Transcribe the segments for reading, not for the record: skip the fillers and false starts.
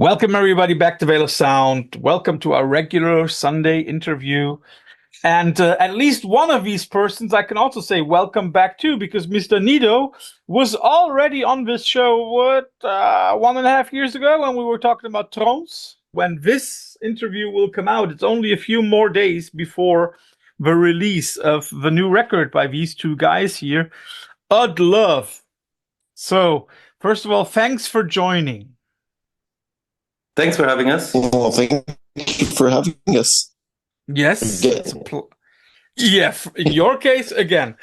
Welcome, everybody, back to Veil of Sound. Welcome to our regular Sunday interview. And at least one of these persons I can also say welcome back to, because Mr. Nido was already on this show, 1.5 years ago when we were talking about Thrones. When this interview will come out, it's only a few more days before the release of the new record by these two guys here, Odd Love. So, first of all, thanks for joining. Thanks for having us. Well, thank you for having us. Yes. Yeah, in your case, again.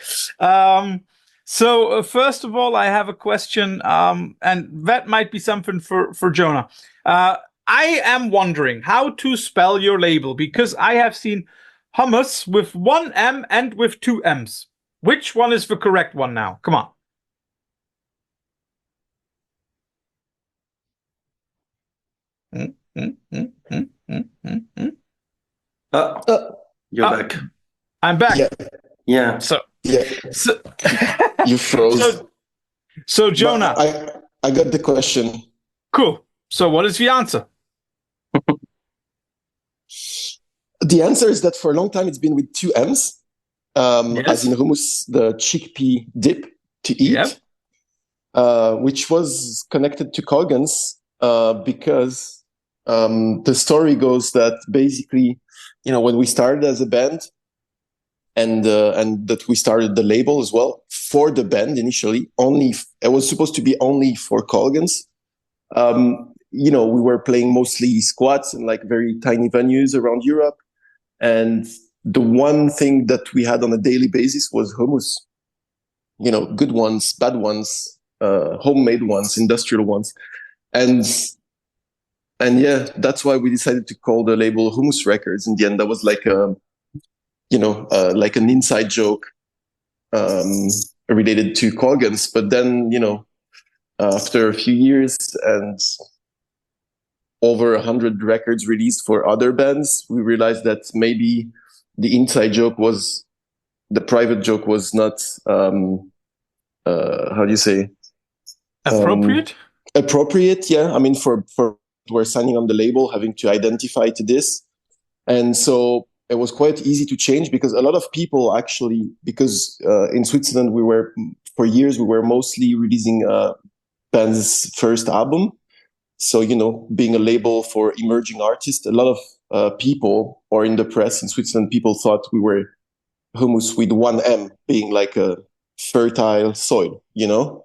So first of all, I have a question, and that might be something for Jonah. I am wondering how to spell your label, because I have seen Humus with one M and with two M's. Which one is the correct one now? Come on. You're back. I'm back. Yeah. So you froze. So Jonah, I got the question. Cool. So what is the answer? The answer is that for a long time it's been with two M's, as in hummus, the chickpea dip to eat, which was connected to Coilguns because the story goes that basically, when we started as a band and that we started the label as well for the band initially, it was supposed to be only for Coilguns. We were playing mostly squats and like very tiny venues around Europe. And the one thing that we had on a daily basis was hummus. Good ones, bad ones, homemade ones, industrial ones. And yeah, that's why we decided to call the label Humus Records. In the end, that was like like an inside joke related to Coilguns. But then, after a few years and over 100 records released for other bands, we realized that maybe the inside joke the private joke was not, how do you say? Appropriate? Appropriate, yeah. I mean, for we're signing on the label, having to identify to this. And so it was quite easy to change because a lot of people actually, because in Switzerland, for years, we were mostly releasing band's first album. So, being a label for emerging artists, a lot of people, or in the press in Switzerland, people thought we were Humus with one M, being like a fertile soil, so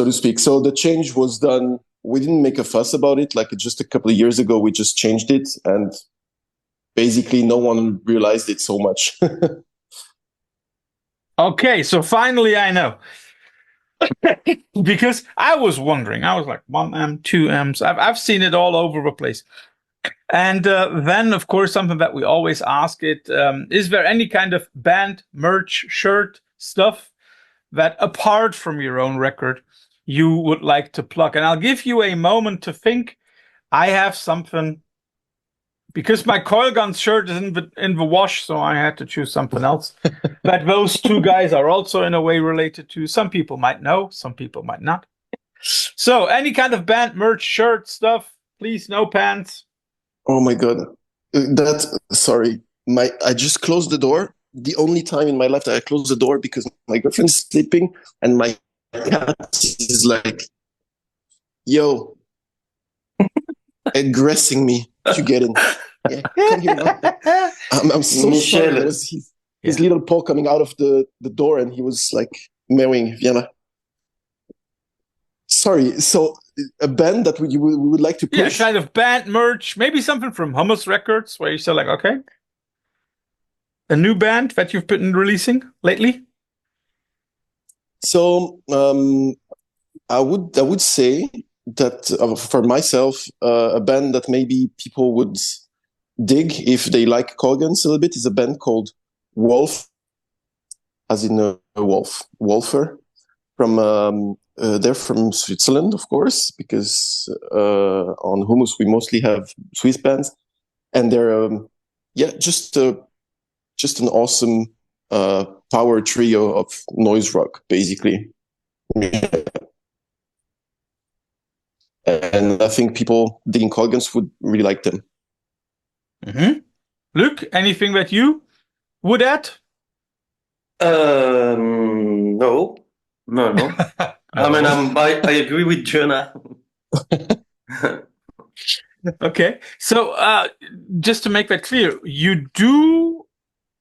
to speak. So the change was done. We didn't make a fuss about it. Like just a couple of years ago, we just changed it, and basically no one realized it so much. Okay, so finally I know. Because I was wondering, I was like, 1M, 2Ms. I've seen it all over the place. And then, of course, something that we always ask is there any kind of band merch, shirt, stuff that apart from your own record, you would like to plug? And I'll give you a moment to think. I have something, because my Coilguns shirt is in the wash, so I had to choose something else. But those two guys are also in a way related to. Some people might know, some people might not. So any kind of band merch, shirt, stuff, please, no pants. Oh my God. Sorry. I just closed the door. The only time in my life that I closed the door because my girlfriend's sleeping and my cat is like, yo, aggressing me to get in. Yeah, come here. I'm so sorry. It was his little paw coming out of the door and he was like meowing Vienna. Sorry. So a band that we would like to push? Yeah, kind of band merch. Maybe something from Humus Records where you say like, okay, a new band that you've been releasing lately? So I would say that for myself, a band that maybe people would dig if they like Coilguns a little bit is a band called Wolf, as in a wolf, Wolfer. They're from Switzerland, of course, because on Humus we mostly have Swiss bands, and they're just an awesome power trio of noise rock, basically. and I think people digging Coilguns would really like them. Mm-hmm. Luc, anything that you would add? No. No. I mean, I agree with Jonah. Okay, so just to make that clear, you do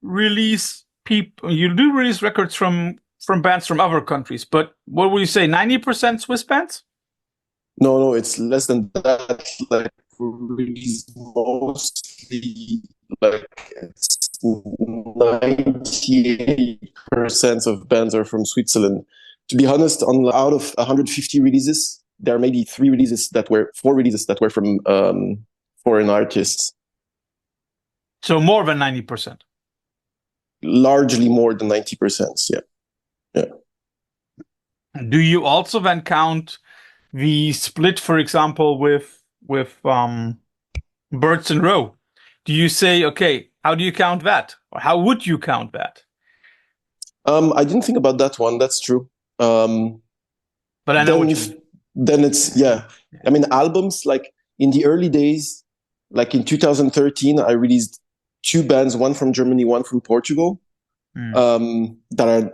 release records from bands from other countries, but what would you say, 90% Swiss bands? No, it's less than that. Like, we release mostly like 98% of bands are from Switzerland. To be honest, out of 150 releases, there are maybe 4 releases that were from foreign artists. So more than 90%. Largely more than 90%. Yeah. Do you also then count the split, for example, with Birds in Row? Do you say, okay, how do you count that? Or how would you count that? I didn't think about that one. That's true. But I know what you mean. Then it's, yeah. I mean, albums, like in the early days, like in 2013, I released 2 bands, one from Germany, one from Portugal, that are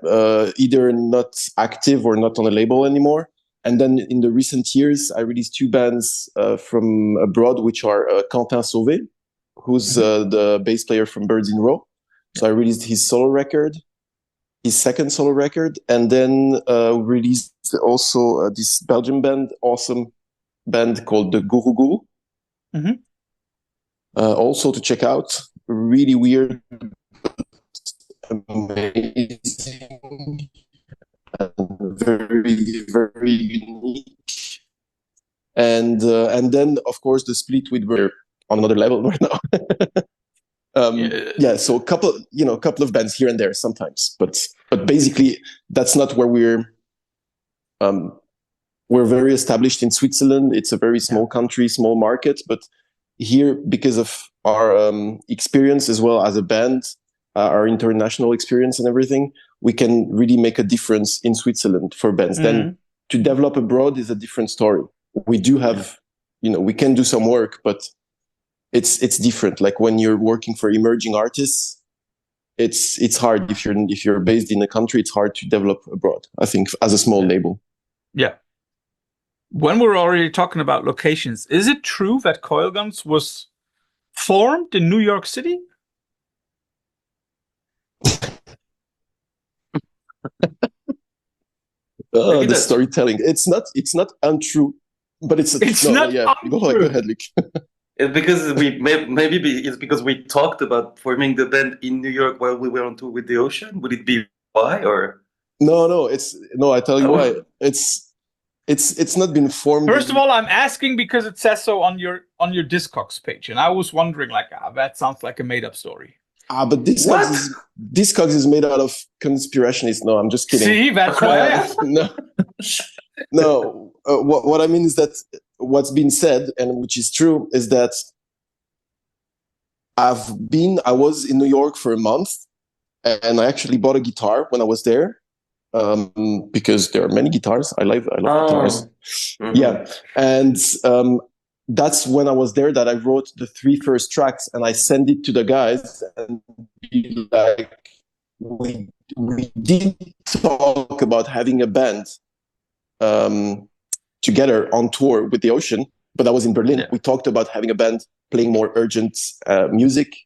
either not active or not on a label anymore. And then in the recent years, I released 2 bands from abroad, which are Quentin Sauvé, who's the bass player from Birds in Row. So I released his solo record, his second solo record, and then released also this Belgian band, awesome band called the Guru Guru. Also to check out, really weird, amazing, and very, very unique. And then, of course, the split with we're on another level right now. So a couple of bands here and there sometimes, but basically that's not where we're very established in Switzerland. It's a very small country, small market, but here, because of our experience as well as a band, our international experience and everything, we can really make a difference in Switzerland for bands. Then to develop abroad is a different story. We do have, we can do some work, but it's different. Like when you're working for emerging artists, it's hard. If you're based in a country, it's hard to develop abroad, I think, as a small label. Yeah. When we're already talking about locations, is it true that Coilguns was formed in New York City? The storytelling. It's not untrue, but it's not yeah. untrue. Go ahead, Luc. It's because it's because we talked about forming the band in New York while we were on tour with the Ocean. Would it be why or? No. I tell you why. It's not been formed. First of all, I'm asking because it says so on your Discogs page, and I was wondering, like, that sounds like a made-up story. But Discogs is made out of conspirationists. No, I'm just kidding. See, that's why I asked. No. What I mean is that what's been said, and which is true, is that I was in New York for a month, and I actually bought a guitar when I was there, because there are many guitars. I love guitars. Mm-hmm. Yeah, and that's when I was there that I wrote the 3 first tracks, and I sent it to the guys and be like, we did talk about having a band together on tour with the Ocean, but that was in Berlin. Yeah. We talked about having a band playing more urgent music.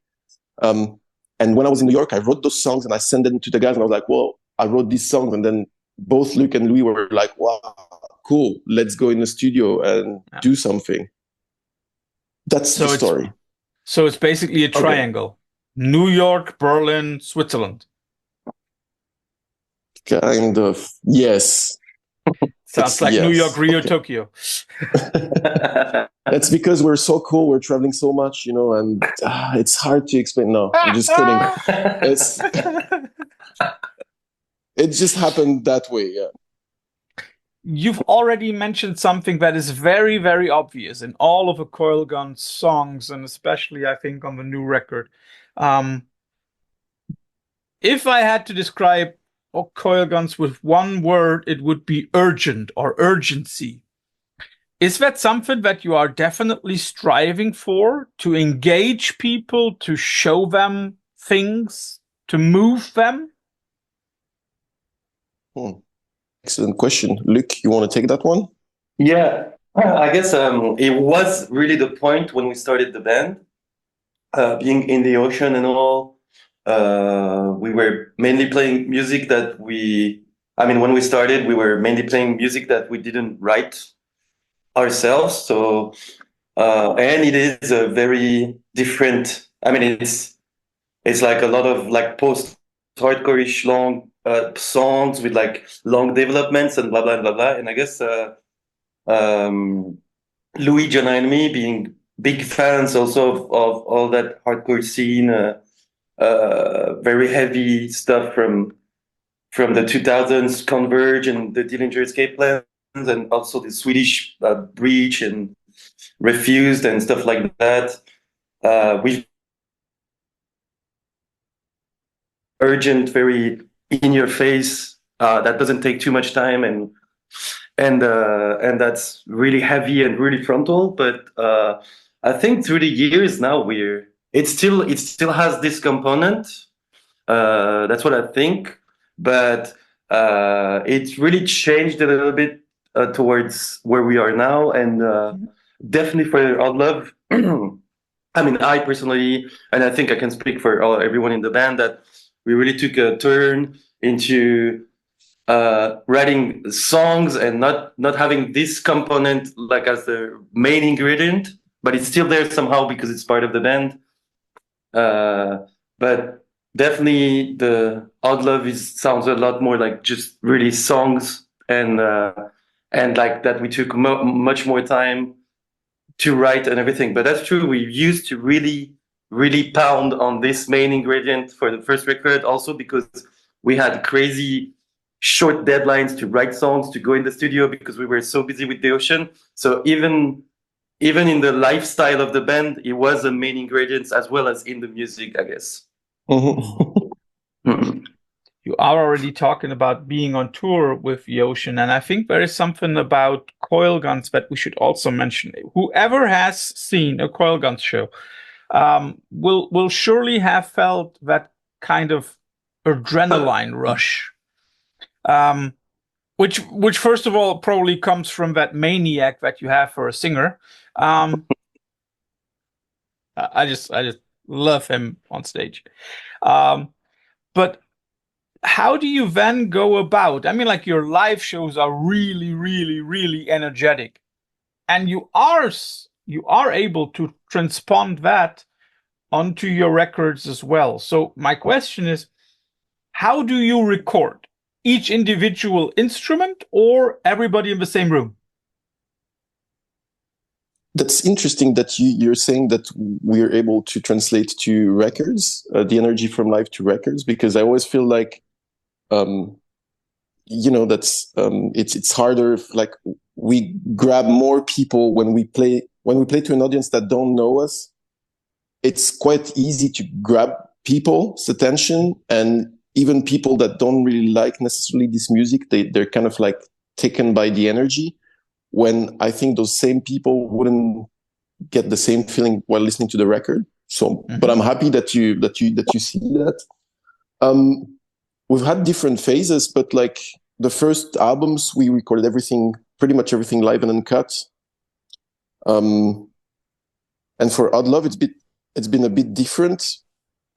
And when I was in New York, I wrote those songs and I sent them to the guys, and I was like, well, I wrote these songs. And then both Luc and Louis were like, wow, cool, let's go in the studio and do something. That's the story. So it's basically a triangle. Okay. New York, Berlin, Switzerland. Kind of, yes. Sounds like yes. New York, Rio, Tokyo. That's because we're so cool. We're traveling so much, and it's hard to explain. No, I'm just kidding. It just happened that way, yeah. You've already mentioned something that is very, very obvious in all of the Coilguns songs, and especially, I think, on the new record. If I had to describe Coilguns with one word, it would be urgent or urgency. is that something that you are definitely striving for, to engage people, to show them things, to move them? Excellent question. Luc, you want to take that one? Yeah, I guess it was really the point when we started the band, being in the ocean and all. We were mainly playing music that when we started, we were mainly playing music that we didn't write ourselves. So, and it is a very different, it's like a lot of like post-hardcore-ish long songs with like long developments and blah, blah, blah, blah. And I guess Louis, Jonah, and me being big fans also of all that hardcore scene, very heavy stuff from the 2000s, Converge and the Dillinger Escape Plans, and also the Swedish Breach and Refused and stuff like that. We've urgent, very in your face, that doesn't take too much time, and that's really heavy and really frontal. But I think through the years now it still has this component. That's what I think, but it's really changed a little bit towards where we are now, and definitely for Odd Love. I personally, and I think I can speak for everyone in the band, that we really took a turn into writing songs and not having this component like as the main ingredient, but it's still there somehow because it's part of the band. But definitely the Odd Love sounds a lot more like just really songs, and like that we took much more time to write and everything. But that's true, we used to really pound on this main ingredient for the first record, also because we had crazy short deadlines to write songs, to go in the studio, because we were so busy with the ocean. So even in the lifestyle of the band, it was a main ingredient as well as in the music, I guess. You are already talking about being on tour with the ocean, and I think there is something about Coilguns that we should also mention. Whoever has seen a Coilguns show will surely have felt that kind of adrenaline rush, which first of all probably comes from that maniac that you have for a singer. I just love him on stage. But how do you then go about? Like your live shows are really energetic, and you are able to transpond that onto your records as well. So my question is, how do you record? Each individual instrument or everybody in the same room? That's interesting that you're saying that we're able to translate to records, the energy from live to records, because I always feel like that's it's harder if, like, we grab more people when we play to an audience that don't know us. It's quite easy to grab people's attention, and even people that don't really like necessarily this music, they're kind of like taken by the energy, when I think those same people wouldn't get the same feeling while listening to the record. So, but I'm happy that you see that. We've had different phases, but like the first albums, we recorded pretty much everything live and uncut. And for Odd Love, it's been a bit different,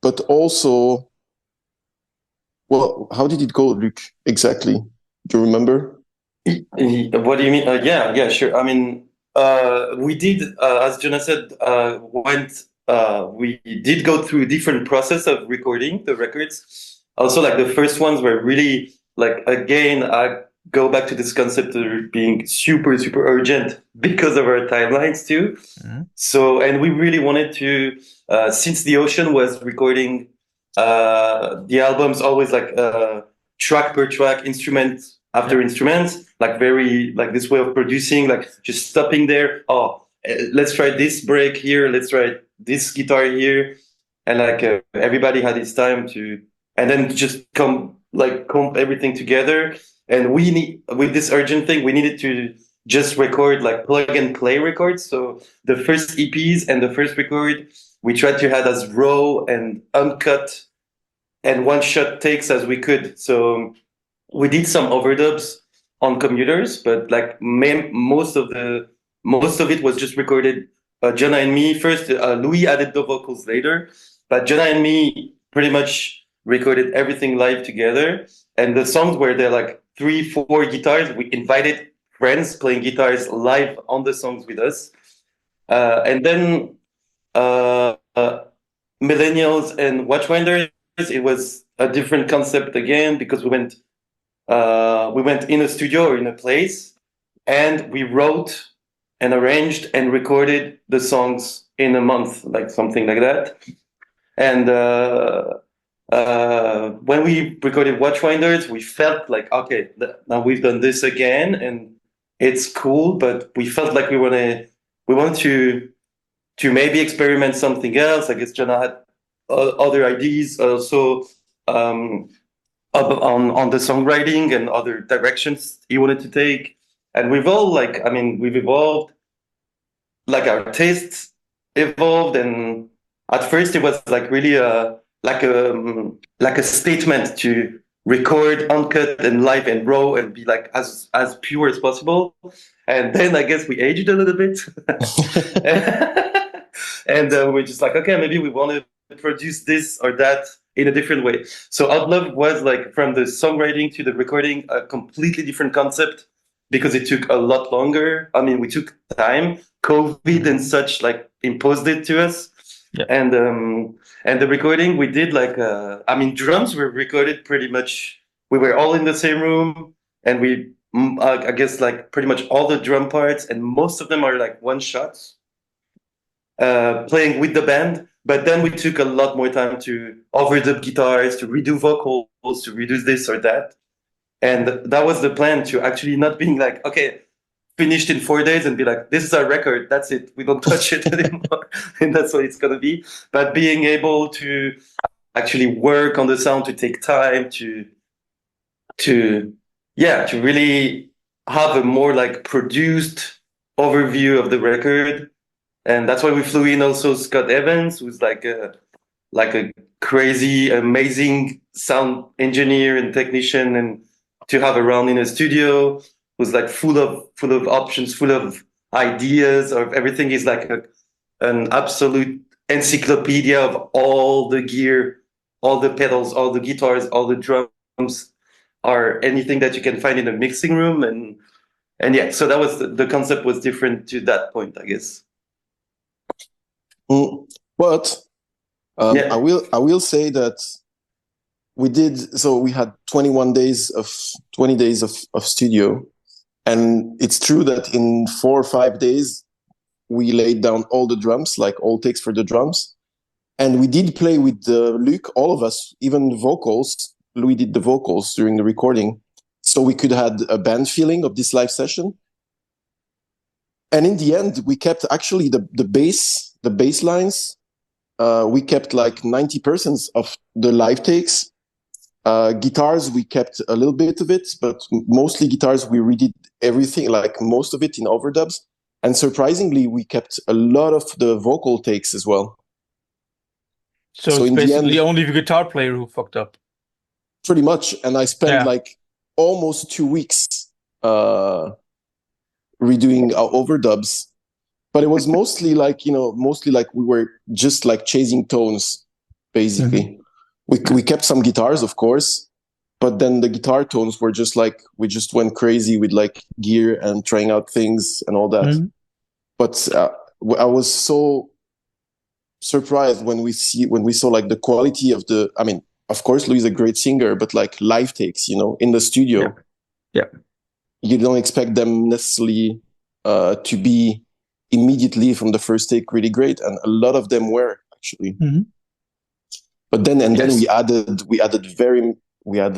but also, well, how did it go, Luc, exactly? Do you remember? What do you mean? Yeah, sure. We did, as Jonah said, we did go through a different process of recording the records. Also, like the first ones were really, like, again, I go back to this concept of being super urgent because of our timelines too. Mm-hmm. So, and we really wanted to, since the ocean was recording the albums always like track per track, instrument after instrument, like very, like this way of producing, like just stopping there. Oh, let's try this break here. Let's try this guitar here. And like everybody had his time to, and then just comb everything together. And we need, with this urgent thing, we needed to just record like plug and play records. So the first EPs and the first record, we tried to have as raw and uncut and one shot takes as we could. So we did some overdubs on computers, but like most of it was just recorded. Jonah and me first. Louis added the vocals later, but Jonah and me pretty much recorded everything live together. And the songs where they're like 3-4 guitars, we invited friends playing guitars live on the songs with us. And then Millennials and Watchwinders, it was a different concept again because we went in a studio or in a place and we wrote and arranged and recorded the songs in a month, like something like that. And when we recorded Watchwinders, we felt like, okay, now we've done this again and it's cool, but we felt like we want to maybe experiment something else. I guess Jonah had other ideas also on the songwriting and other directions he wanted to take. And we've evolved, like our tastes evolved. And at first it was like really like a statement to record uncut and live and raw and be like as pure as possible. And then I guess we aged a little bit. And we're just like, okay, maybe we want to produce this or that in a different way. So Outlove was like from the songwriting to the recording, a completely different concept because it took a lot longer. I mean, we took time. COVID and such like imposed it to us. Yeah. And the recording we did like, drums were recorded pretty much. We were all in the same room and we, I guess like pretty much all the drum parts and most of them are like one shots. Playing with the band, but then we took a lot more time to overdub guitars, to redo vocals, to redo this or that. And that was the plan, to actually not being like, okay, finished in 4 days and be like, this is our record, that's it, we don't touch it anymore. And that's what it's going to be. But being able to actually work on the sound, to take time to really have a more like produced overview of the record. And that's why we flew in also Scott Evans, who's like a crazy, amazing sound engineer and technician, and to have around in a studio, who's like full of options, full of ideas, of everything. He's like an absolute encyclopedia of all the gear, all the pedals, all the guitars, all the drums, or anything that you can find in a mixing room. And yeah, so that was the concept was different to that point, I guess. But I will say that we had 20 days of studio, and it's true that in 4 or 5 days we laid down all the drums, like all takes for the drums, and we did play with Luc, all of us, even the vocals. Louis did the vocals during the recording, so we could have a band feeling of this live session. And in the end, we kept actually the bass lines. We kept like 90% of the live takes. Guitars, we kept a little bit of it, but mostly guitars, we redid everything, like most of it in overdubs. And surprisingly, we kept a lot of the vocal takes as well. So it's basically only the guitar player who fucked up. Pretty much. And I spent like almost 2 weeks redoing our overdubs. But it was mostly like we were just like chasing tones, basically. Mm-hmm. We kept some guitars, of course, but then the guitar tones were just like, we just went crazy with like gear and trying out things and all that. Mm-hmm. But I was so surprised when we saw like the quality of the, I mean, of course, Louis is a great singer, but like live takes, in the studio. Yeah. You don't expect them necessarily to be immediately from the first take really great, and a lot of them were actually. Mm-hmm. But then we added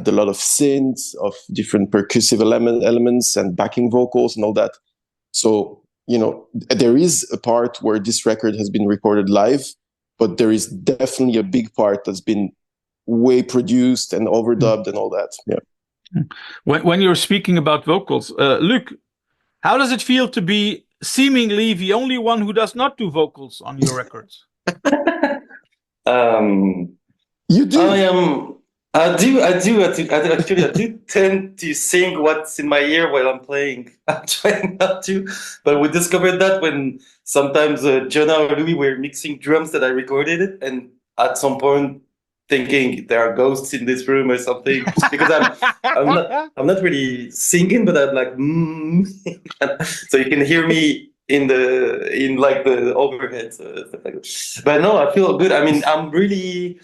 a lot of synths, of different percussive elements and backing vocals and all that. So there is a part where this record has been recorded live, but there is definitely a big part that's been way produced and overdubbed and all that. Yeah. When you're speaking about vocals, Luc, How does it feel to be seemingly the only one who does not do vocals on your records? You do. I do. Actually, I do tend to sing what's in my ear while I'm playing. I'm trying not to, but we discovered that when sometimes Jonah or Louis were mixing drums that I recorded, and at some point thinking there are ghosts in this room or something, because I'm not really singing, but I'm like, so you can hear me in like the overhead, stuff like that. But no, I feel good. I mean, I'm really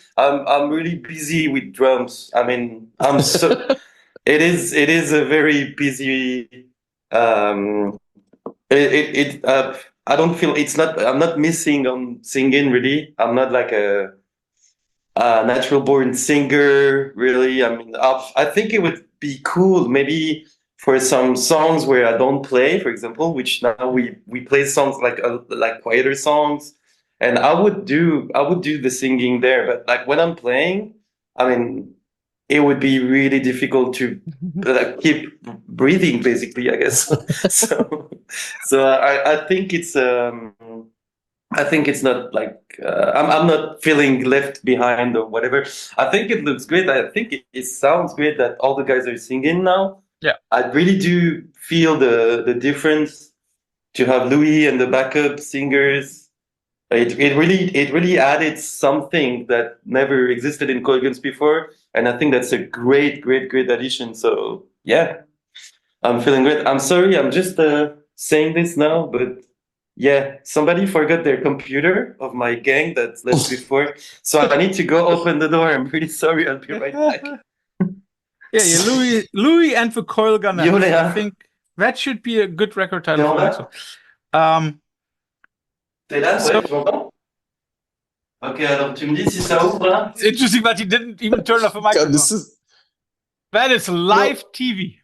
busy with drums. I mean, it is a very busy. I don't feel I'm not missing on singing really. I'm not like a natural born singer really. I mean, I think it would be cool maybe for some songs where I don't play, for example, which now we play songs like quieter songs, and I would do the singing there. But like when I'm playing, I mean, it would be really difficult to keep breathing, basically, I guess. so I think it's not like I'm not feeling left behind or whatever. I think it looks great. I think it sounds great that all the guys are singing now. Yeah, I really do feel the difference to have Louis and the backup singers. It really added something that never existed in Coilguns before, and I think that's a great addition. So yeah, I'm feeling great. I'm sorry, I'm just saying this now, but yeah, somebody forgot their computer of my gang that left before, so I need to go open the door. I'm really sorry. I'll be right back. yeah, Louis and the Coilguns. I think that should be a good record title for next one. T'es là, ouais, tu m'entends? Ok, alors tu me dis si ça ouvre là? It's interesting that he didn't even turn off a microphone. That is live TV.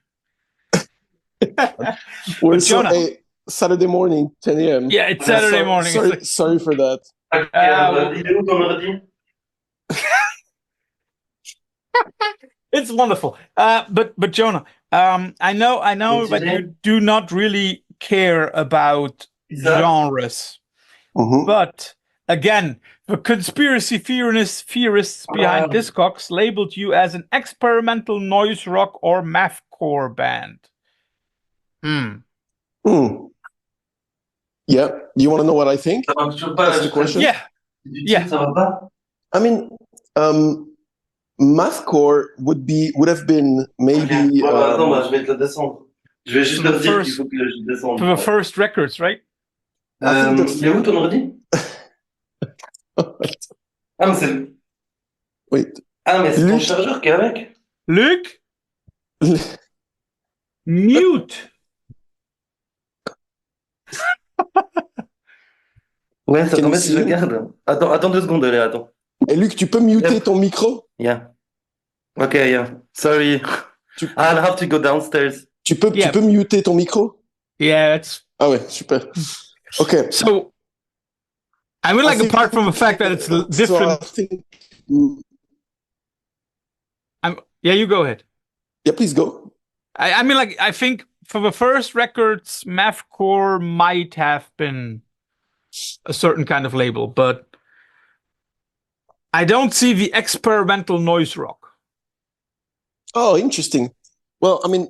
We're Saturday morning, 10 a.m. Yeah, it's Saturday morning. Sorry for that. It's wonderful. But Jonah, I know that you do not really care about genres. Mm-hmm. But again, the conspiracy theorists behind Discogs labeled you as an experimental noise rock or mathcore band. Yeah. You want to know what I think? That's the question. Yeah. I mean, mathcore would have been maybe. Attends, je vais te le descendre. Je vais juste leur dire qu'il faut que je descende. For the first records, right? Il est où ton ordi? Ah, mais c'est. Wait. Ah, mais c'est ton chargeur qui est avec. Luc? Mute. Ouais, ça tombe si je regarde. Attends 2 secondes, allez, attends. Et Luc, tu peux muter ton micro? Yeah. Okay, yeah. Sorry. I'll have to go downstairs. Tu peux muter ton micro? Yeah, it's... Ah ouais, super. Okay. So, I mean, like, apart from the fact that it's different... Yeah, you go ahead. Yeah, please go. I mean, like, I think for the first records, mathcore might have been a certain kind of label, but I don't see the experimental noise rock. Oh, interesting. Well, I mean,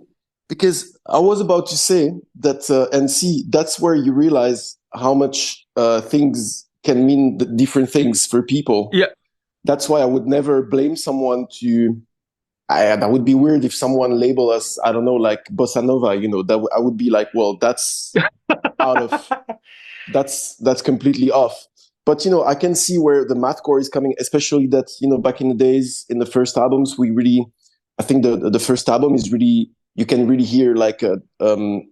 because I was about to say that, and see, that's where you realize how much things can mean different things for people. Yeah. That's why I would never blame someone to... that would be weird if someone labeled us, I don't know, like Bossanova, you know, I would be like, well, that's that's completely off. But, you know, I can see where the mathcore is coming, especially that, you know, back in the days, in the first albums, I think the first album is really, you can really hear like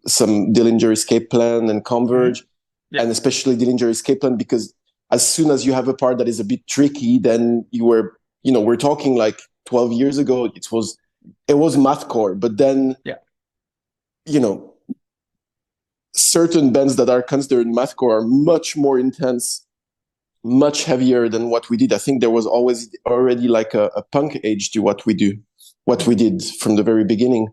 some Dillinger Escape Plan and Converge, and especially Dillinger Escape Plan, because as soon as you have a part that is a bit tricky, then we're talking like 12 years ago, it was mathcore, but then, you know, certain bands that are considered mathcore are much more intense, much heavier than what we did. I think there was always already like a punk age to what we did from the very beginning.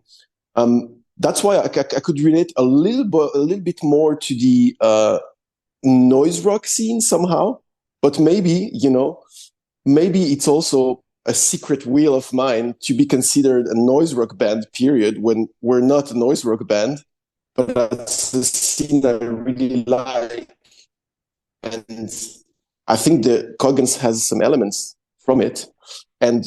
that's why I could relate a little bit more to the noise rock scene somehow. But maybe, maybe it's also a secret wheel of mine to be considered a noise rock band, period, when we're not a noise rock band. But that's the scene that I really like. And I think the Coilguns has some elements from it. And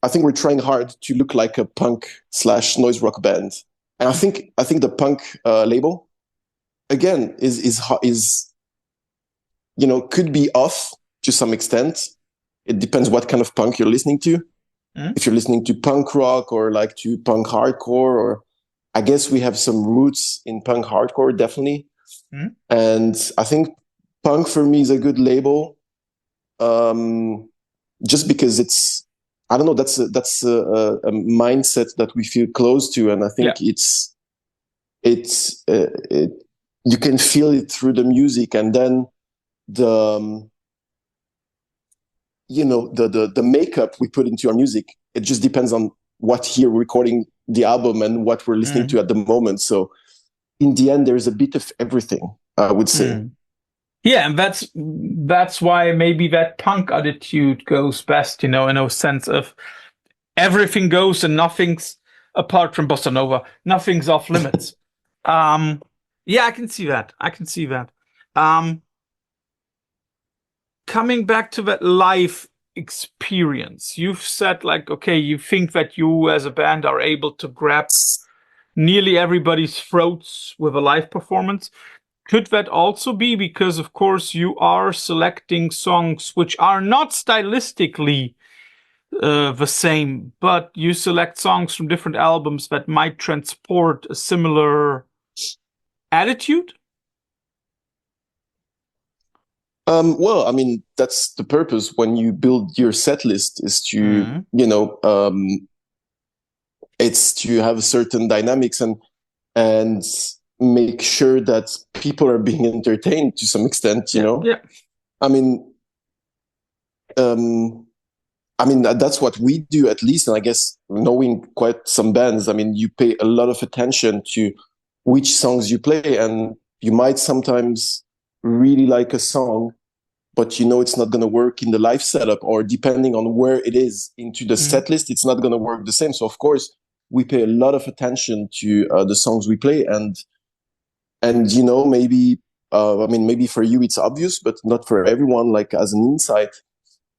I think we're trying hard to look like a punk / noise rock band. And I think the punk label, again, is could be off to some extent. It depends what kind of punk you're listening to. If you're listening to punk rock or like to punk hardcore, or I guess we have some roots in punk hardcore, definitely. And I think punk for me is a good label, just because it's, I don't know, that's a mindset that we feel close to, and I think you can feel it through the music, and then the makeup we put into our music. It just depends on what year we're recording the album and what we're listening to at the moment. So in the end, there's a bit of everything, I would say. Yeah, and that's why maybe that punk attitude goes best, in a sense of everything goes and nothing's, apart from bossa nova, nothing's off limits. Yeah, I can see that. Coming back to that live experience, you've said like, okay, you think that you as a band are able to grab nearly everybody's throats with a live performance. Could that also be because, of course, you are selecting songs which are not stylistically the same, but you select songs from different albums that might transport a similar attitude? Well, I mean, that's the purpose when you build your set list, is to, it's to have certain dynamics and make sure that people are being entertained to some extent, Yeah. I mean, that's what we do, at least. And I guess knowing quite some bands, I mean, you pay a lot of attention to which songs you play, and you might sometimes really like a song, but it's not going to work in the live setup, or depending on where it is into the set list, it's not going to work the same. So of course we pay a lot of attention to the songs we play, and maybe maybe for you it's obvious, but not for everyone. Like, as an insight,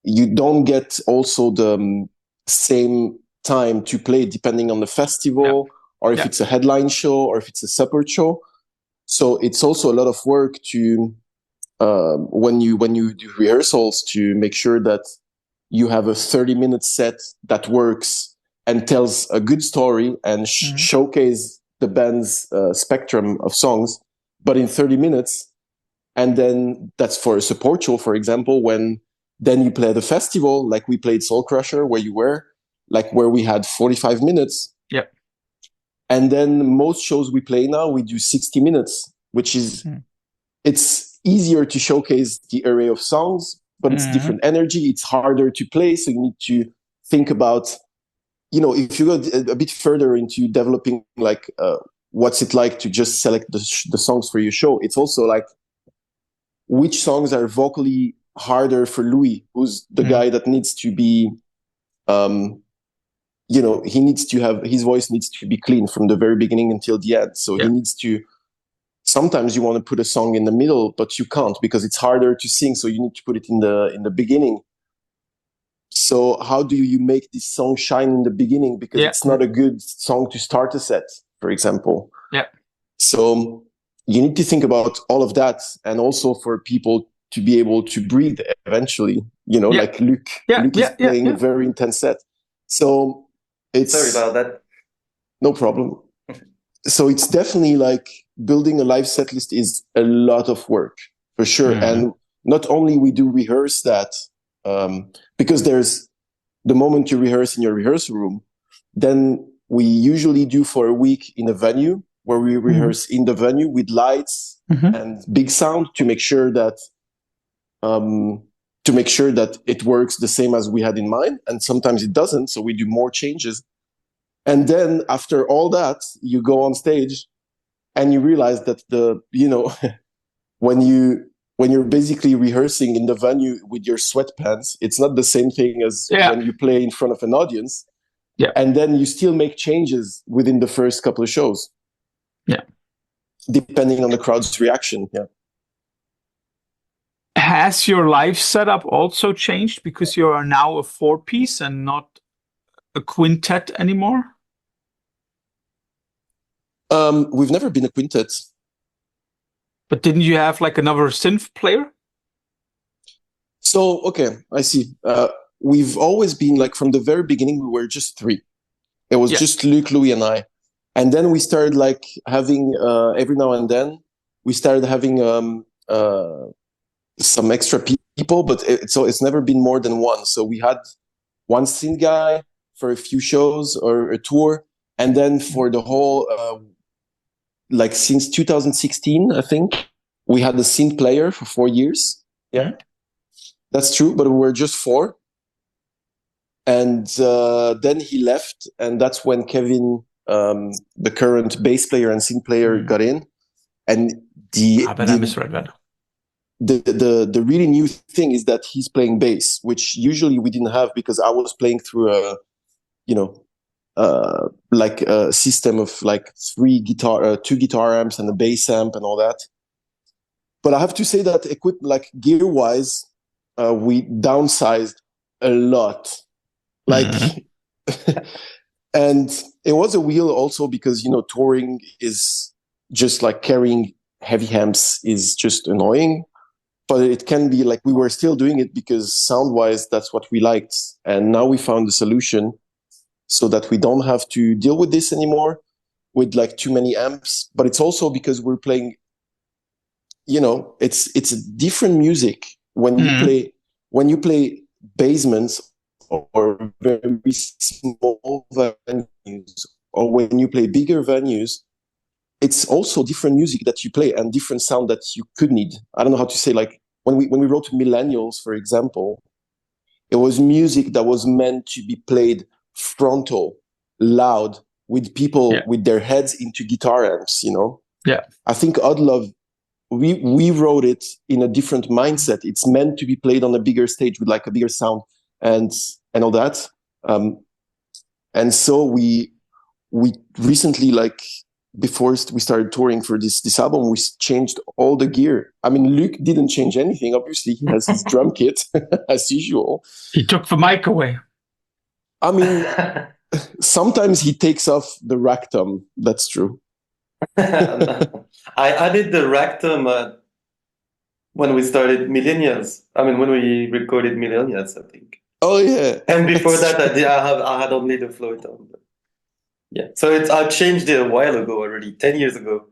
you don't get also the same time to play depending on the festival, or if it's a headline show, or if it's a support show. So it's also a lot of work to when you do rehearsals, to make sure that you have a 30-minute set that works and tells a good story and showcase the band's spectrum of songs, but in 30 minutes. And then that's for a support show, for example, when then you play at a festival, like we played Soul Crusher, where you were, like where we had 45 minutes. Yep. And then most shows we play now, we do 60 minutes, which is, it's easier to showcase the array of songs, but it's different energy. It's harder to play. So you need to think about, if you go a bit further into developing, like, what's it like to just select the songs for your show? It's also like, which songs are vocally harder for Louis, who's the guy that needs to be, he needs to have, his voice needs to be clean from the very beginning until the end. So he needs to, sometimes you want to put a song in the middle, but you can't because it's harder to sing. So you need to put it in the beginning. So how do you make this song shine in the beginning? Because it's not a good song to start a set, for example. Yeah. So you need to think about all of that, and also for people to be able to breathe eventually, like Luc. Luc is playing a very intense set. So it's... Sorry about that. No problem. So it's definitely like building a live set list is a lot of work, for sure. And not only we do rehearse that, because there's the moment you rehearse in your rehearsal room, then we usually do for a week in a venue where we rehearse in the venue with lights and big sound to make sure that it works the same as we had in mind. And sometimes it doesn't, so we do more changes. And then after all that, you go on stage and you realize that when you're basically rehearsing in the venue with your sweatpants, it's not the same thing as when you play in front of an audience. Yeah. And then you still make changes within the first couple of shows. Yeah. Depending on the crowd's reaction. Yeah. Has your live setup also changed because you are now a 4-piece and not a quintet anymore? We've never been a quintet. But didn't you have like another synth player? So, okay, I see. We've always been like, from the very beginning, we were just 3. It was just Luc, Louis, and I. And then we started like having, every now and then, we started having some extra people, but it's never been more than one. So we had one synth guy for a few shows or a tour. And then for the whole, like since 2016, I think, we had a synth player for 4 years. Yeah, that's true. But we were just 4. And then he left. And that's when Kevin, the current bass player and synth player, got in. And I misread that. The really new thing is that he's playing bass, which usually we didn't have because I was playing through a, like a system of like 2 guitar amps and a bass amp and all that. But I have to say that like gear wise, we downsized a lot. Like, and it was a wheel also because, touring is just like carrying heavy amps is just annoying. But it can be like we were still doing it because sound-wise, that's what we liked. And now we found a solution so that we don't have to deal with this anymore with like too many amps. But it's also because we're playing, it's a different music when you play basements or very small venues, or when you play bigger venues. It's also different music that you play and different sound that you could need. I don't know how to say, like when we wrote Millennials, for example, it was music that was meant to be played frontal, loud, with people with their heads into guitar amps, Yeah. I think Odd Love, we wrote it in a different mindset. It's meant to be played on a bigger stage with like a bigger sound and all that. And so we recently, like, before we started touring for this album, we changed all the gear. I mean, Luc didn't change anything. Obviously, he has his drum kit as usual. He took the mic away. I mean, sometimes he takes off the rack tom. That's true. I added the rack tom when we started Millennials. I mean, when we recorded Millennials, I think. Oh yeah. And before that, I had only the float on. Yeah, so I changed it a while ago already, 10 years ago.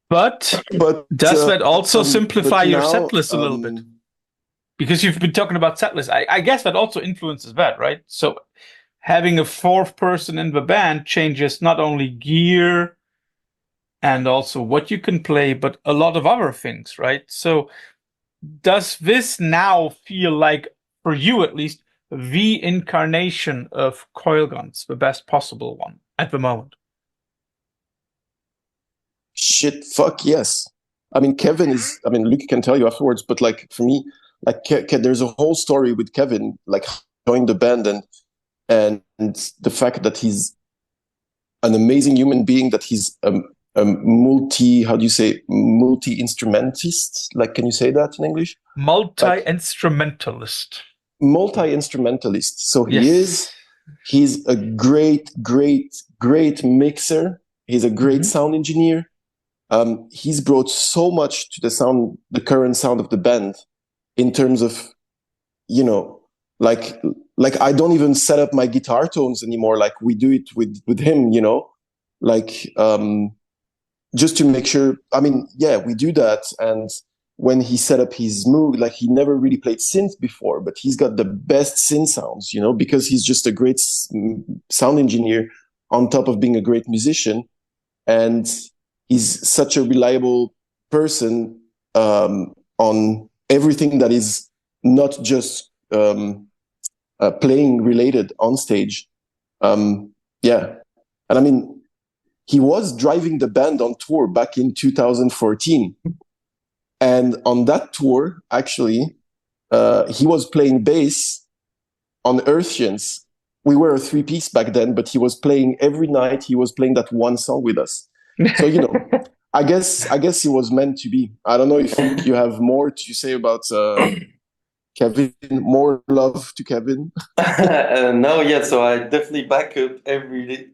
But does that also simplify your set list a little bit? Because you've been talking about set list. I guess that also influences that, right? So having a 4th person in the band changes not only gear and also what you can play, but a lot of other things, right? So does this now feel like, for you at least, the incarnation of Coilguns, the best possible one at the moment? Shit, fuck yes. I mean, Luc can tell you afterwards, but like for me, like there's a whole story with Kevin, like joined the band and the fact that he's an amazing human being, that he's a multi-instrumentist. Like, can you say that in English? Multi-instrumentalist. Multi-instrumentalist. So he's a great mixer. He's a great sound engineer. He's brought so much to the current sound of the band, in terms of, like I don't even set up my guitar tones anymore. Like we do it with him, like, just to make sure. I mean, yeah, we do that. And when he set up his Moog, like he never really played synth before, but he's got the best synth sounds, because he's just a great sound engineer on top of being a great musician. And he's such a reliable person on everything that is not just playing related on stage. Yeah. And I mean, he was driving the band on tour back in 2014. And on that tour, actually, he was playing bass on Earthians. We were a 3-piece back then, but he was playing every night. He was playing that one song with us. So, you know, I guess it was meant to be. I don't know if you have more to say about Kevin. More love to Kevin. No, yeah. So I definitely back up everything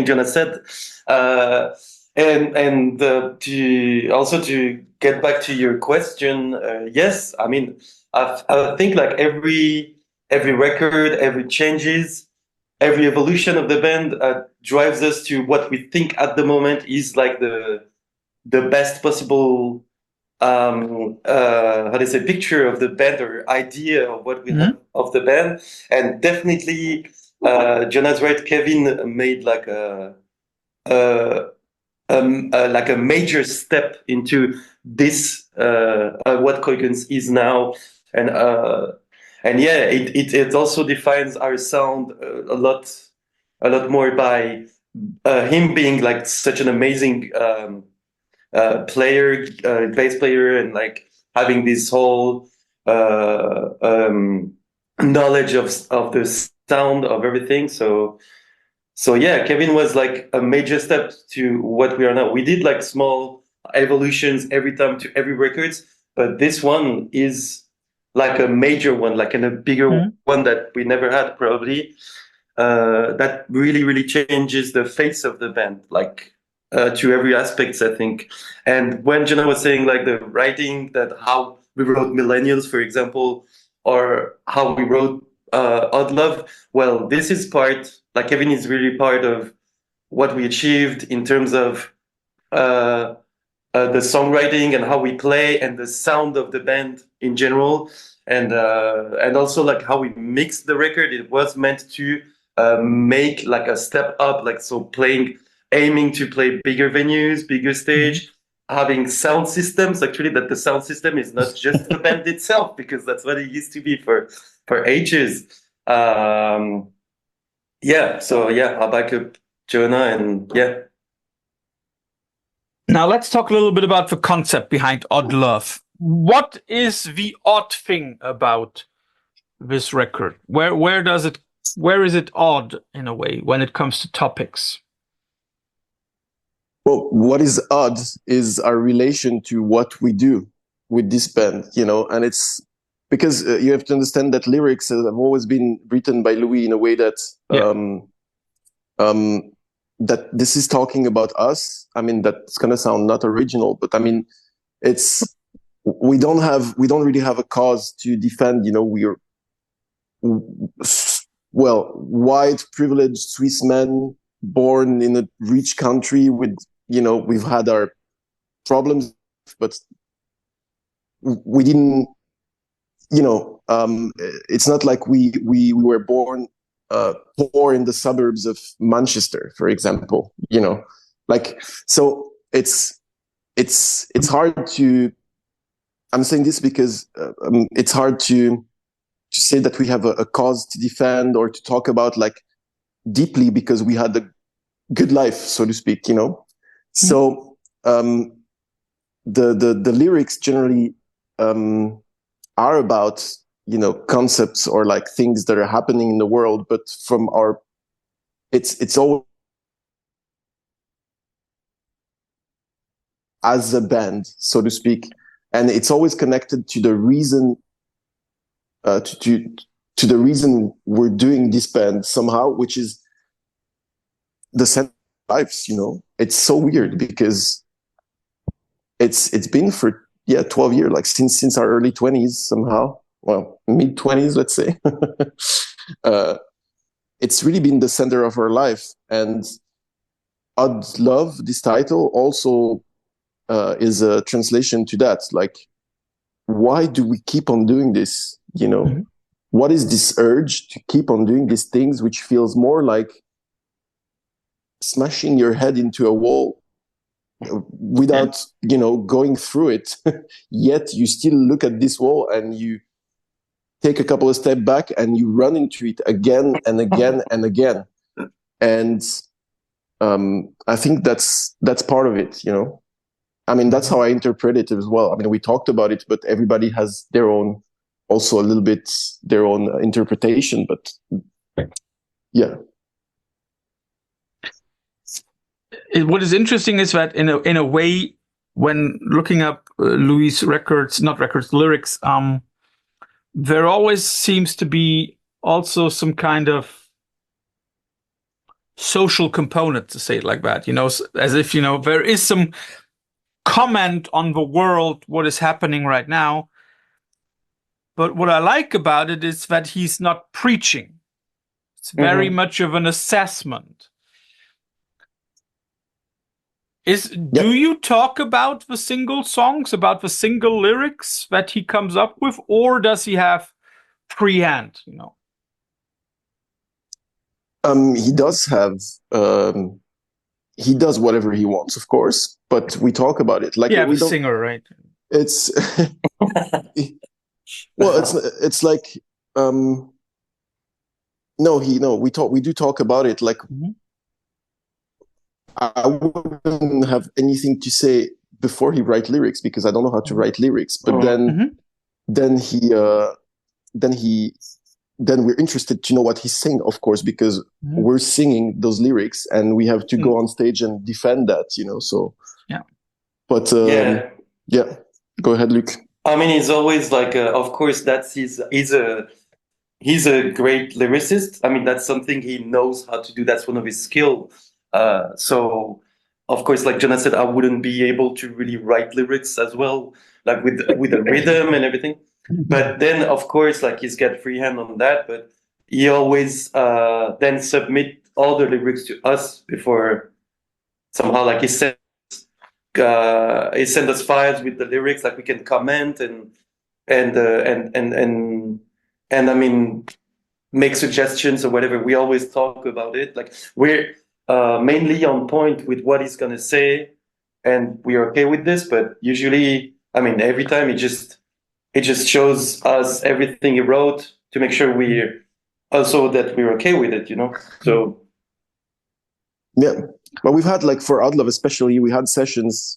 Jonah said, and to get back to your question, yes, I mean, I think like every record, every changes, every evolution of the band drives us to what we think at the moment is like the best possible how do you say, picture of the band or idea of what we have of the band. And definitely Jonah's right, Kevin made like like a major step into this what Coilguns is now. And yeah, it also defines our sound a lot more by him being like such an amazing player, bass player, and like having this whole knowledge of the sound of everything. So yeah, Kevin was like a major step to what we are now. We did like small evolutions every time to every records, but this one is like a major one, like a bigger one that we never had probably. That really changes the face of the band, like to every aspects, I think. And when Jenna was saying like the writing, that how we wrote Millennials, for example, or how we wrote Odd Love, well, this is part, like Kevin is really part of what we achieved in terms of the songwriting and how we play and the sound of the band in general. And also like how we mixed the record. It was meant to make like a step up, like so aiming to play bigger venues, bigger stage, having sound systems, actually, that the sound system is not just the band itself, because that's what it used to be for ages. Yeah, so yeah, I'll back up Jonah, and yeah. Now let's talk a little bit about the concept behind Odd Love. What is the odd thing about this record? Where is it odd in a way when it comes to topics? Well, what is odd is our relation to what we do with this band, you know, and it's because you have to understand that lyrics have always been written by Louis in a way that that this is talking about us. I mean, that's gonna sound not original, but I mean, we don't really have a cause to defend. You know, we're white privileged Swiss men born in a rich country with, you know, we've had our problems, but we didn't, you know, it's not like we were born poor in the suburbs of Manchester, for example, you know, like, so it's hard to, I'm saying this because it's hard to say that we have a cause to defend or to talk about like deeply, because we had a good life, so to speak, you know. So the lyrics generally are about, you know, concepts or like things that are happening in the world, but from our, it's all as a band, so to speak, and it's always connected to the reason to the reason we're doing this band somehow, which is the center of lives, you know. It's so weird because it's been for 12 years, like since our early 20s somehow, well, mid 20s, let's say. It's really been the center of our life. And Odd Love, this title, also is a translation to that. Like, why do we keep on doing this? You know, what is this urge to keep on doing these things, which feels more like smashing your head into a wall without, you know, going through it. Yet you still look at this wall and you take a couple of steps back and you run into it again and again and again. And I think that's part of it, you know. I mean, that's how I interpret it as well. I mean, we talked about it, but everybody has their own, also a little bit their own interpretation. But yeah. What is interesting is that in a way, when looking up Louis' lyrics, there always seems to be also some kind of social component, to say it like that, you know, as if, you know, there is some comment on the world, what is happening right now. But what I like about it is that he's not preaching. It's very much of an assessment. Do you talk about the single songs, about the single lyrics that he comes up with, or does he have free hand, you know? He does have, he does whatever he wants, of course, but we talk about it. Like, yeah, the singer, right? It's, well, it's like, we do talk about it. Like, I wouldn't have anything to say before he write lyrics because I don't know how to write lyrics. But then we're interested to know what he's saying, of course, because we're singing those lyrics and we have to go on stage and defend that, you know. So yeah. But yeah, go ahead, Luc. I mean, he's always like, of course, he's a great lyricist. I mean, that's something he knows how to do. That's one of his skills. So, of course, like Jonah said, I wouldn't be able to really write lyrics as well, like with the rhythm and everything. But then, of course, like he's got free hand on that. But he always then submit all the lyrics to us before somehow, like he sent us files with the lyrics, like we can comment and I mean, make suggestions or whatever. We always talk about it. Like we're mainly on point with what he's gonna say, and we're okay with this. But usually, I mean, every time it just shows us everything he wrote to make sure we're okay with it, you know. So yeah. But we've had, like, for Outlove especially, we had sessions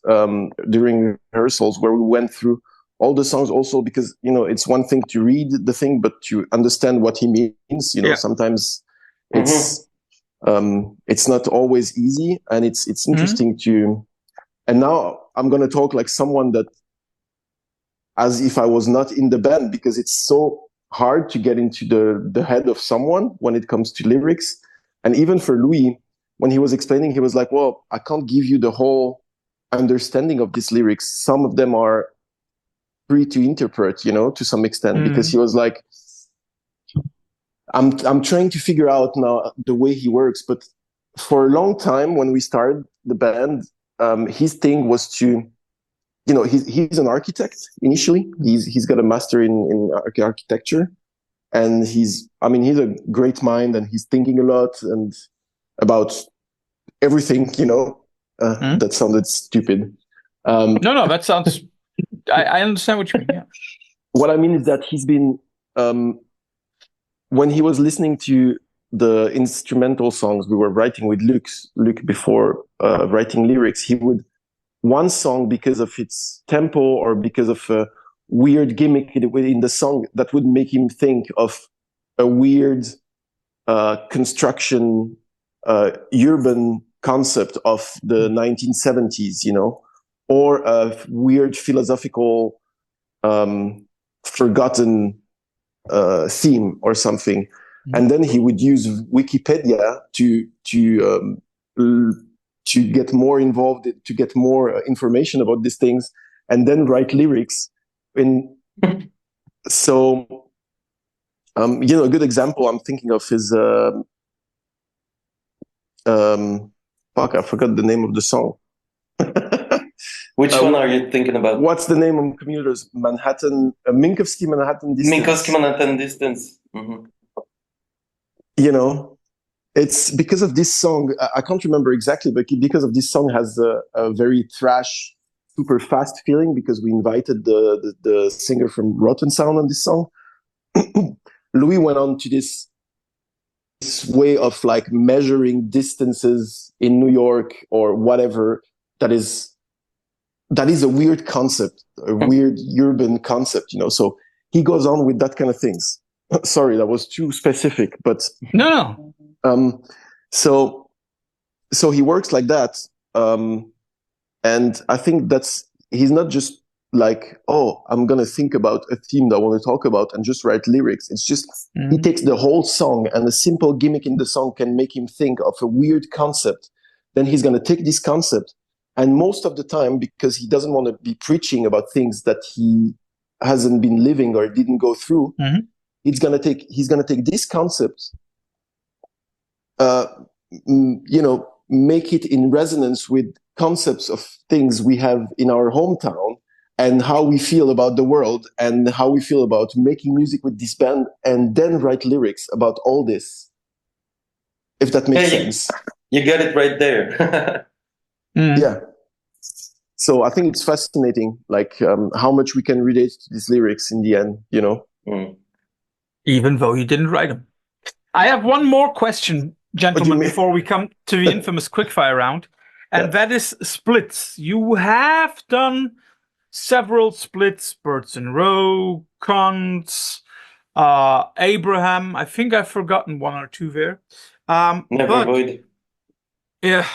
during rehearsals where we went through all the songs also, because, you know, it's one thing to read the thing, but to understand what he means, you know, sometimes it's not always easy, and it's interesting to, and now I'm going to talk like someone that, as if I was not in the band, because it's so hard to get into the head of someone when it comes to lyrics. And even for Louis, when he was explaining, he was like, well, I can't give you the whole understanding of these lyrics. Some of them are free to interpret, you know, to some extent, because he was like, I'm trying to figure out now the way he works. But for a long time, when we started the band, his thing was to, you know, he's an architect initially. He's got a master in architecture, and he's a great mind, and he's thinking a lot and about everything, you know. That sounded stupid. No, that sounds. I understand what you mean. Yeah. What I mean is that he's been, when he was listening to the instrumental songs we were writing with Luc before writing lyrics, he would, one song, because of its tempo or because of a weird gimmick in the song, that would make him think of a weird construction, urban concept of the 1970s, you know, or a weird philosophical, forgotten theme or something. And then he would use Wikipedia to get more involved, to get more information about these things, and then write lyrics. So, you know, a good example I'm thinking of is, I forgot the name of the song. Which one are you thinking about? What's the name of Commuters? Minkowski Manhattan Distance. Minkowski Manhattan Distance. You know, it's because of this song. I can't remember exactly, but because of this song has a very thrash, super fast feeling, because we invited the singer from Rotten Sound on this song. Louis went on to this way of like measuring distances in New York or whatever. That is a weird concept, a weird urban concept, you know. So he goes on with that kind of things. Sorry, that was too specific, but no. So he works like that, and I think he's not just like, oh, I'm gonna think about a theme that I want to talk about and just write lyrics. It's just he takes the whole song, and a simple gimmick in the song can make him think of a weird concept. Then he's gonna take this concept, and most of the time, because he doesn't want to be preaching about things that he hasn't been living or didn't go through, he's gonna take this concept, you know, make it in resonance with concepts of things we have in our hometown and how we feel about the world and how we feel about making music with this band, and then write lyrics about all this, if that makes sense. You got it right there. Yeah. So I think it's fascinating, like how much we can relate to these lyrics in the end, you know? Even though you didn't write them. I have one more question, gentlemen, before we come to the infamous quickfire round. And that is splits. You have done several splits, Birds in Row, Cons, Abraham. I think I've forgotten one or two there. Never would. Yeah.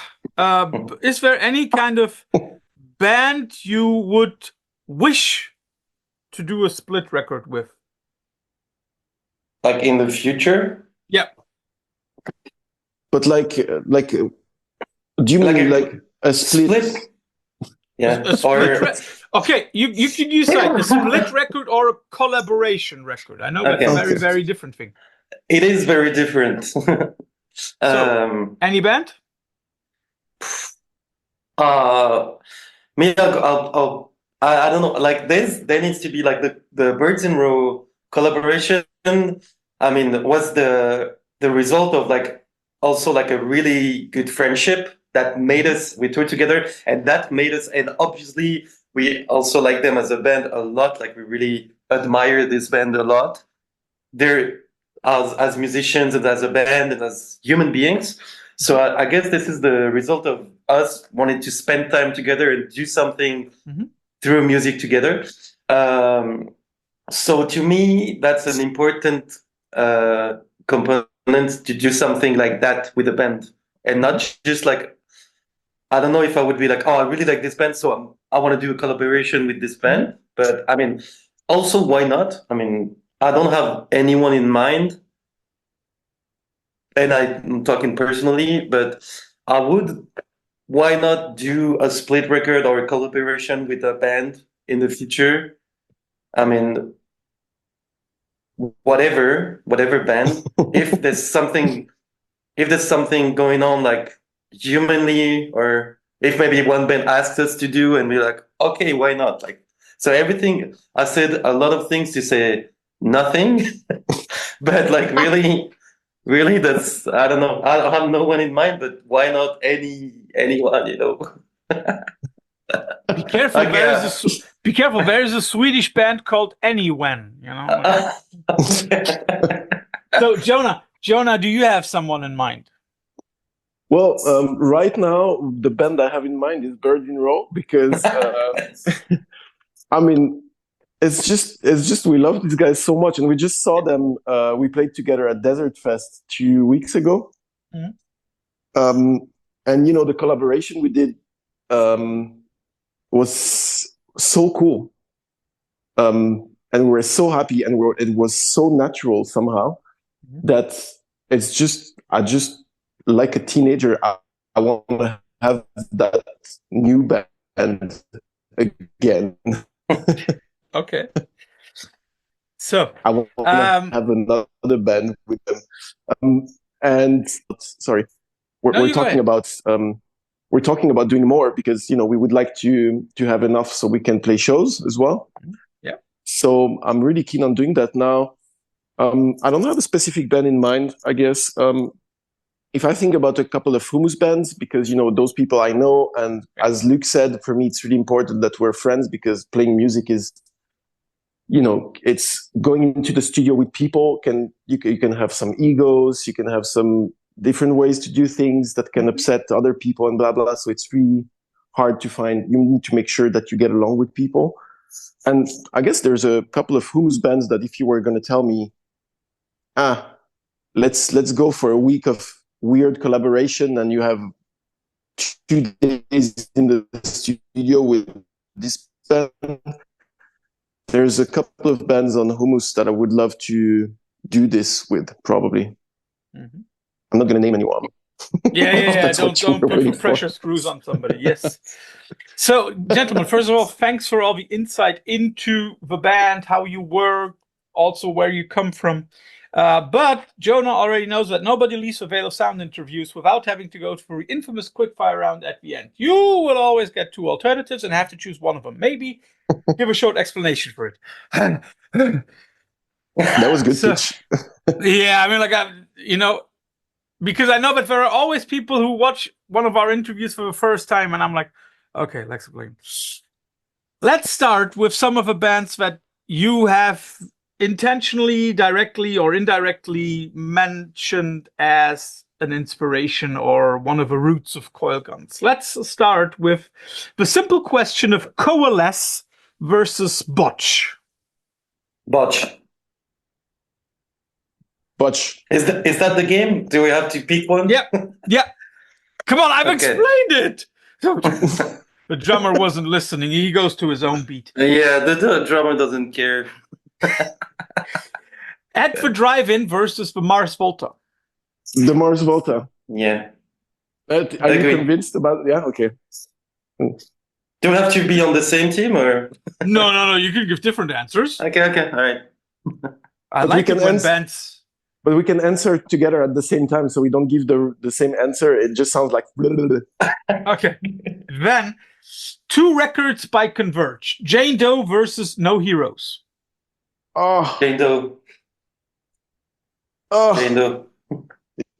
Is there any kind of band you would wish to do a split record with? Like in the future? Yeah. But like, do you mean like a split? Yeah. A split okay, you could use like a split record or a collaboration record. I know that's a very, very different thing. It is very different. So, any band? Me, I don't know. Like there needs to be like the Birds in Row collaboration. I mean, was the result of like also like a really good friendship that made us, we toured together, and that made us, and obviously we also like them as a band a lot. Like we really admire this band a lot. They're as musicians and as a band and as human beings. So I guess this is the result of us wanting to spend time together and do something through music together. So to me, that's an important component, to do something like that with a band, and not just like, I don't know if I would be like, oh, I really like this band, so I want to do a collaboration with this band. But I mean, also, why not? I mean, I don't have anyone in mind, and I'm talking personally, but I would, why not do a split record or a collaboration with a band in the future? I mean, whatever band, if there's something going on, like humanly, or if maybe one band asks us to do, and we're like, okay, why not? Like, so everything, I said a lot of things to say nothing, but like really, that's, I don't know. I have no one in mind, but why not anyone, you know? Be careful. Be careful. There is a Swedish band called Anyone. You know. So Jonah, do you have someone in mind? Well, right now the band I have in mind is Bird in Row, because I mean, it's just we love these guys so much, and we just saw them. We played together at Desert Fest 2 weeks ago, and you know, the collaboration we did was so cool, and we were so happy, and it was so natural somehow that it's just, I just, like a teenager, I want to have that new band again. Okay. So I want to have another band with them. And sorry, we're talking about doing more, because you know, we would like to have enough so we can play shows as well. Yeah. So I'm really keen on doing that now. I don't have a specific band in mind, I guess. If I think about a couple of Humus bands, because you know, those people I know, and as Luc said, for me it's really important that we're friends, because playing music is it's going into the studio with people. You can have some egos, you can have some different ways to do things that can upset other people and blah blah. So it's really hard to find. You need to make sure that you get along with people. And I guess there's a couple of Humus bands that if you were going to tell me, let's go for a week of weird collaboration, and you have 2 days in the studio with this band. There's a couple of bands on Humus that I would love to do this with, probably. Mm-hmm. I'm not going to name anyone. Yeah. Don't put pressure screws on somebody. Yes. So, gentlemen, first of all, thanks for all the insight into the band, how you work, also where you come from. But Jonah already knows that nobody leaves the Veil of Sound interviews without having to go through the infamous quickfire round at the end. You will always get 2 alternatives and have to choose one of them. Maybe give a short explanation for it. That was good pitch. Yeah, I mean, because I know that there are always people who watch one of our interviews for the first time, and I'm like, okay, let's explain. Let's start with some of the bands that you have intentionally, directly, or indirectly mentioned as an inspiration or one of the roots of Coilguns. Let's start with the simple question of coalesce versus botch. Botch. Is that the game? Do we have to pick one? Yeah. Come on, I've explained it. The drummer wasn't listening. He goes to his own beat. Yeah, the drummer doesn't care. At the drive-in versus the Mars Volta. The Mars Volta. Yeah. Are you convinced about? Yeah. Okay. Do we have to be on the same team or? No. You can give different answers. Okay. All right. I like it when bands. But we can answer together at the same time, so we don't give the same answer. It just sounds like. Okay. Then, 2 records by Converge. Jane Doe versus No Heroes. Oh. Jane Doe. Oh. Jane Doe.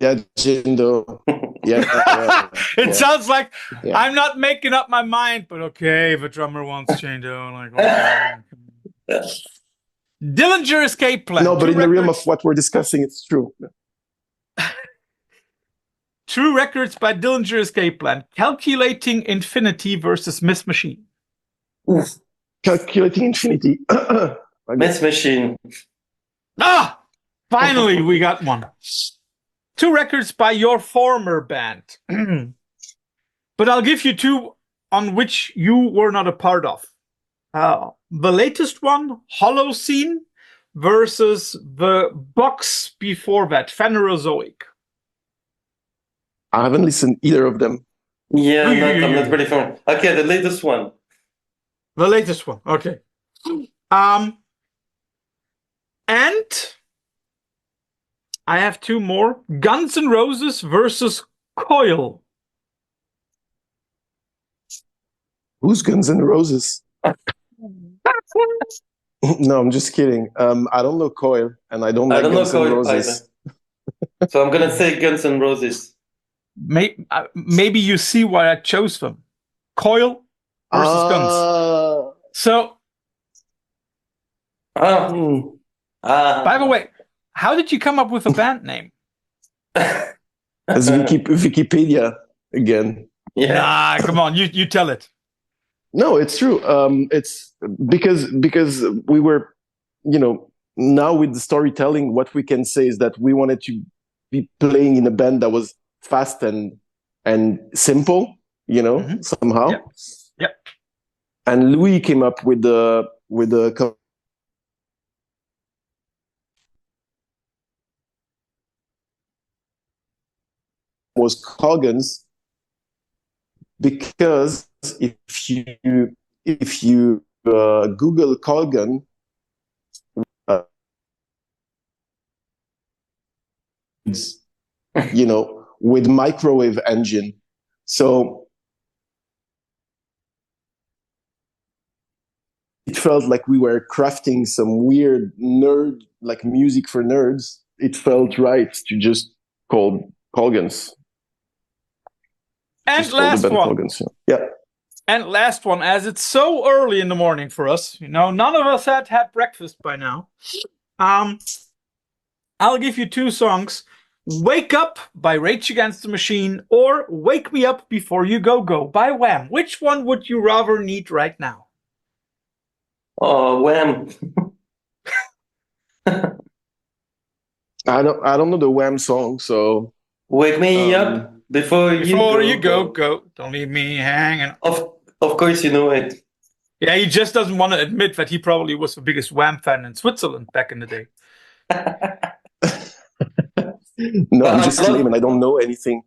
Yeah, Jane Doe. Yeah. It sounds like I'm not making up my mind, but okay, the drummer wants Jane Doe. Like, okay. Dillinger Escape Plan. No, but in the realm of what we're discussing, it's true. 2 records by Dillinger Escape Plan. Calculating Infinity versus Miss Machine. Oof. Calculating Infinity. Miss Machine. Finally, we got one. 2 records by your former band. But I'll give you 2 on which you were not a part of. The latest one, Holocene, versus the box before that, Phanerozoic. I haven't listened either of them. Yeah, I'm not pretty familiar. Okay, the latest one. The latest one, okay. And I have 2 more. Guns N' Roses versus Coil. Who's Guns N' Roses? No, I'm just kidding. I don't know Coil, and I don't like Guns N' Roses. So I'm gonna say Guns N' Roses. Maybe you see why I chose them. Coil versus Guns. So, by the way, how did you come up with a band name? As Wikipedia again. Yeah. Nah, come on, you tell it. No, it's true. It's because we were, now with the storytelling, what we can say is that we wanted to be playing in a band that was fast and simple, somehow. Yep. And Louis came up with the was Coilguns, because if you Google Coilgun, with microwave engine, so it felt like we were crafting some weird nerd, like music for nerds. It felt right to just call Coilguns. And last one. Coilguns, yeah. And last one, as it's so early in the morning for us, none of us had breakfast by now. I'll give you two songs. Wake Up by Rage Against the Machine or Wake Me Up Before You Go Go by Wham. Which one would you rather need right now? Oh, Wham. I don't know the Wham song, so Wake me up before you go. Don't leave me hanging. Of course you know it. Yeah, he just doesn't want to admit that he probably was the biggest Wham fan in Switzerland back in the day. No, I'm just lame and I don't know anything.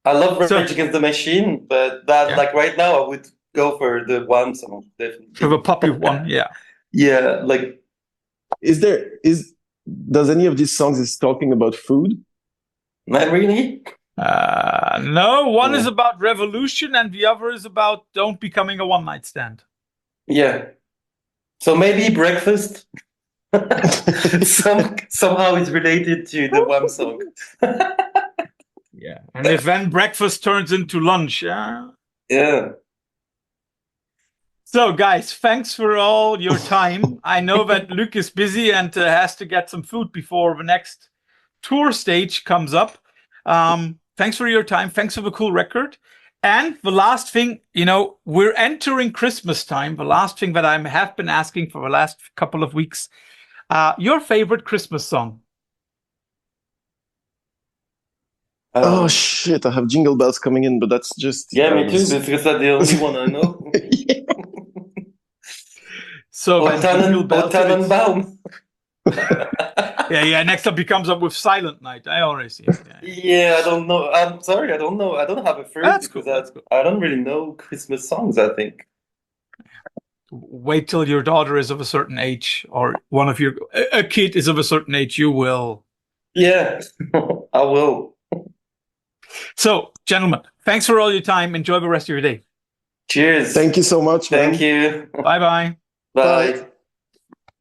I love Rage Against the Machine, but like right now I would go for the Wham song, definitely. For the popular one, yeah. Yeah, like does any of these songs is talking about food? Not really. No, one is about revolution and the other is about don't becoming a one-night stand. Yeah. So maybe breakfast somehow is related to the Wham song. Yeah. And if then breakfast turns into lunch, yeah. So, guys, thanks for all your time. I know that Luc is busy and has to get some food before the next tour stage comes up. Thanks for your time. Thanks for the cool record. And the last thing, we're entering Christmas time. The last thing that I have been asking for the last couple of weeks, your favorite Christmas song? Oh shit! I have Jingle Bells coming in, but that's just me too. Because that's the only one I know. So Jingle Bells. Tannenbaum. Yeah. Next up, he comes up with Silent Night. I already see it. Yeah, I don't know. I'm sorry, I don't know. I don't have a favorite because I don't really know Christmas songs, I think. Wait till your daughter is of a certain age, or a kid is of a certain age. You will. Yeah, I will. So, gentlemen, thanks for all your time. Enjoy the rest of your day. Cheers. Thank you so much, man. Thank you. Bye-bye. Bye.